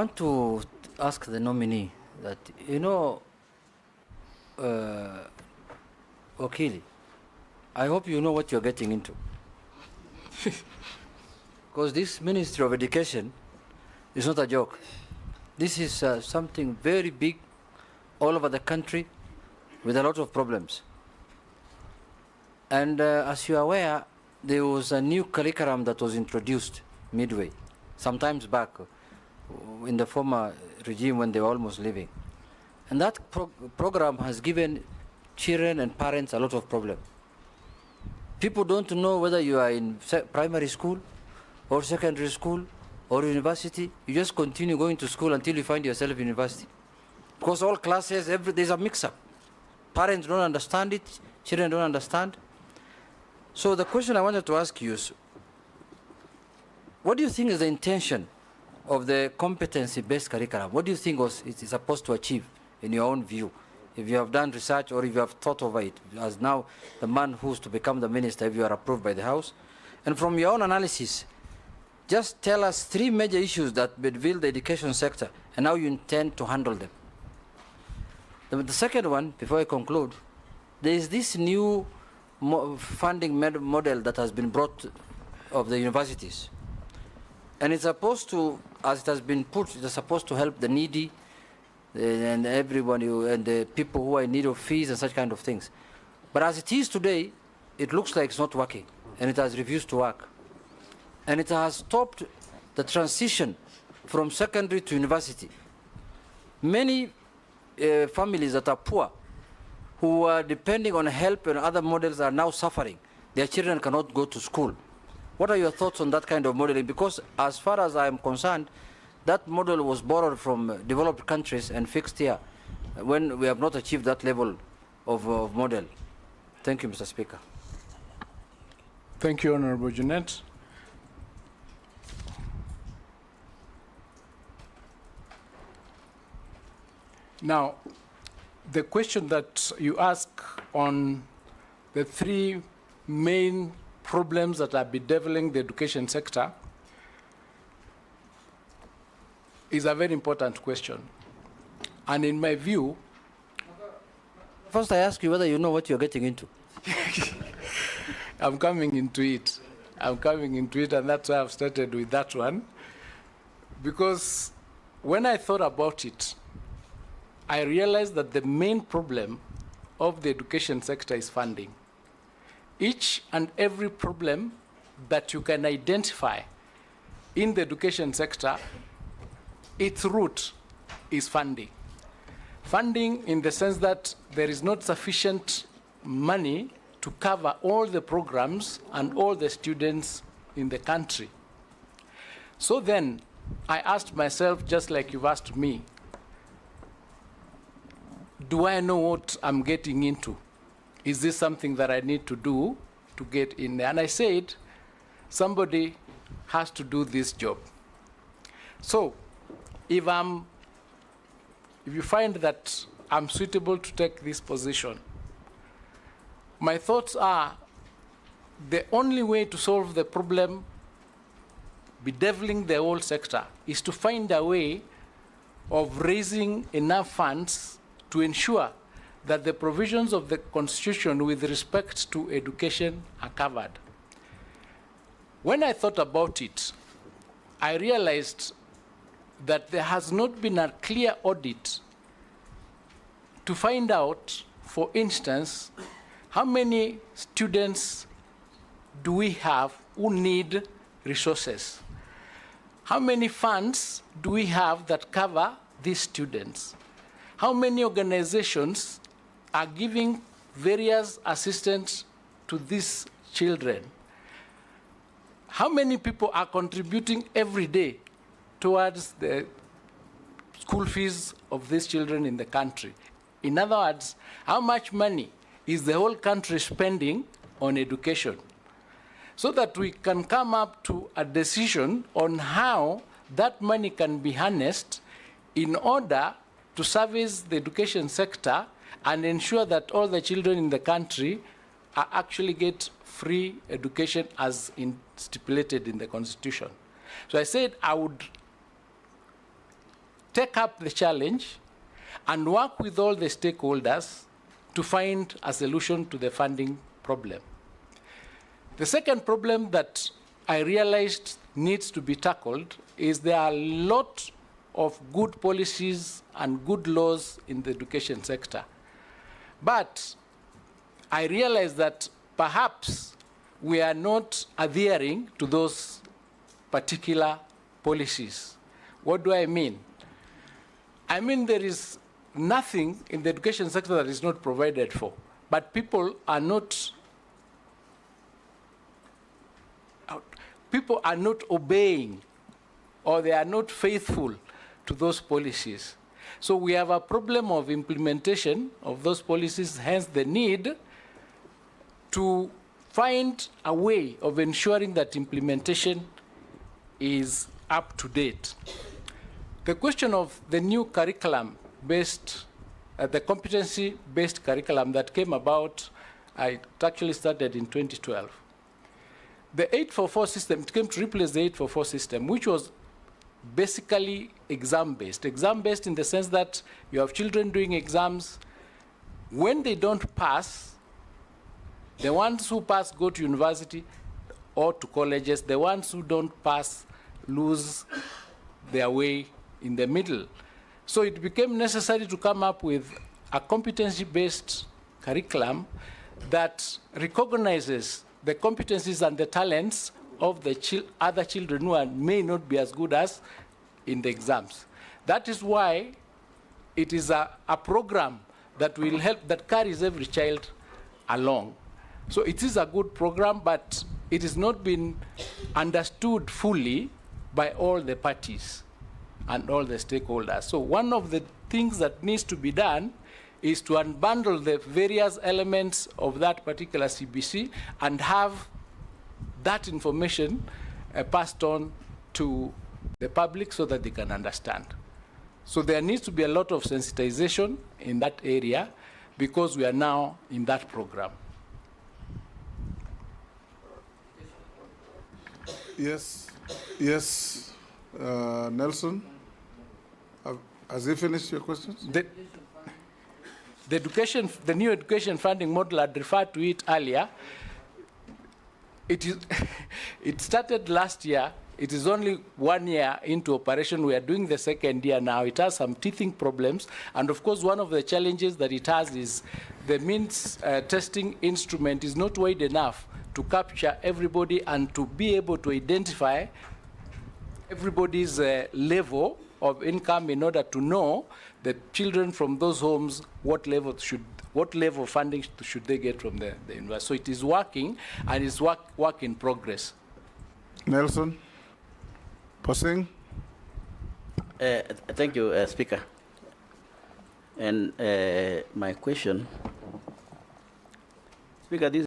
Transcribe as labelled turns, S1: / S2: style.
S1: want to ask the nominee that, Wakili, I hope you know what you're getting into. Because this Ministry of Education is not a joke. This is something very big all over the country with a lot of problems. And as you are aware, there was a new curriculum that was introduced midway, sometimes back in the former regime when they were almost leaving. And that program has given children and parents a lot of problems. People don't know whether you are in primary school or secondary school or university. You just continue going to school until you find yourself in university. Because all classes, there's a mix-up. Parents don't understand it, children don't understand. So the question I wanted to ask you is, what do you think is the intention of the competency-based curriculum? What do you think it is supposed to achieve in your own view? If you have done research or if you have thought over it, as now the man who's to become the minister, if you are approved by the House. And from your own analysis, just tell us 3 major issues that bedevill the education sector and how you intend to handle them. The second one, before I conclude, there is this new funding model that has been brought of the universities. And it's supposed to, as it has been put, it's supposed to help the needy and everyone, and the people who are in need of fees and such kind of things. But as it is today, it looks like it's not working, and it has refused to work. And it has stopped the transition from secondary to university. Many families that are poor, who are depending on help and other models, are now suffering. Their children cannot go to school. What are your thoughts on that kind of modeling? Because as far as I am concerned, that model was borrowed from developed countries and fixed here when we have not achieved that level of model. Thank you, Mr. Speaker.
S2: Thank you, Honorable Junet. Now, the question that you ask on the 3 main problems that are bedeviling the education sector is a very important question. And in my view...
S1: First, I ask you whether you know what you're getting into.
S2: I'm coming into it. I'm coming into it, and that's why I've started with that one. Because when I thought about it, I realized that the main problem of the education sector is funding. Each and every problem that you can identify in the education sector, its root is funding. Funding in the sense that there is not sufficient money to cover all the programs and all the students in the country. So then, I asked myself, just like you've asked me, do I know what I'm getting into? Is this something that I need to do to get in there? And I said, somebody has to do this job. So, if you find that I'm suitable to take this position, my thoughts are the only way to solve the problem bedeviling the whole sector is to find a way of raising enough funds to ensure that the provisions of the Constitution with respect to education are covered. When I thought about it, I realized that there has not been a clear audit to find out, for instance, how many students do we have who need resources? How many funds do we have that cover these students? How many organizations are giving various assistance to these children? How many people are contributing every day towards the school fees of these children in the country? In other words, how much money is the whole country spending on education? So that we can come up to a decision on how that money can be harnessed in order to service the education sector and ensure that all the children in the country are actually get free education as stipulated in the Constitution. So I said I would take up the challenge and work with all the stakeholders to find a solution to the funding problem. The second problem that I realized needs to be tackled is there are a lot of good policies and good laws in the education sector. But I realized that perhaps we are not adhering to those particular policies. What do I mean? I mean there is nothing in the education sector that is not provided for, but people are not obeying, or they are not faithful to those policies. So we have a problem of implementation of those policies, hence the need to find a way of ensuring that implementation is up to date. The question of the new curriculum-based, the competency-based curriculum that came about, it actually started in 2012. The 844 system, it came to replace the 844 system, which was basically exam-based. Exam-based in the sense that you have children doing exams. When they don't pass, the ones who pass go to university or to colleges. The ones who don't pass lose their way in the middle. So it became necessary to come up with a competency-based curriculum that recognizes the competencies and the talents of the other children who may not be as good as in the exams. That is why it is a program that will help, that carries every child along. So it is a good program, but it has not been understood fully by all the parties and all the stakeholders. So one of the things that needs to be done is to unbundle the various elements of that particular CBC and have that information passed on to the public so that they can understand. So there needs to be a lot of sensitization in that area because we are now in that program.
S3: Yes, yes. Nelson, has he finished your questions?
S2: The new education funding model, I'd referred to it earlier. It started last year. It is only 1 year into operation. We are doing the second year now. It has some teething problems. And of course, one of the challenges that it has is the means testing instrument is not wide enough to capture everybody and to be able to identify everybody's level of income in order to know the children from those homes, what level of funding should they get from the university. So it is working, and it's work in progress.
S3: Nelson, Posing.
S4: Thank you, Speaker. And my question, Speaker, this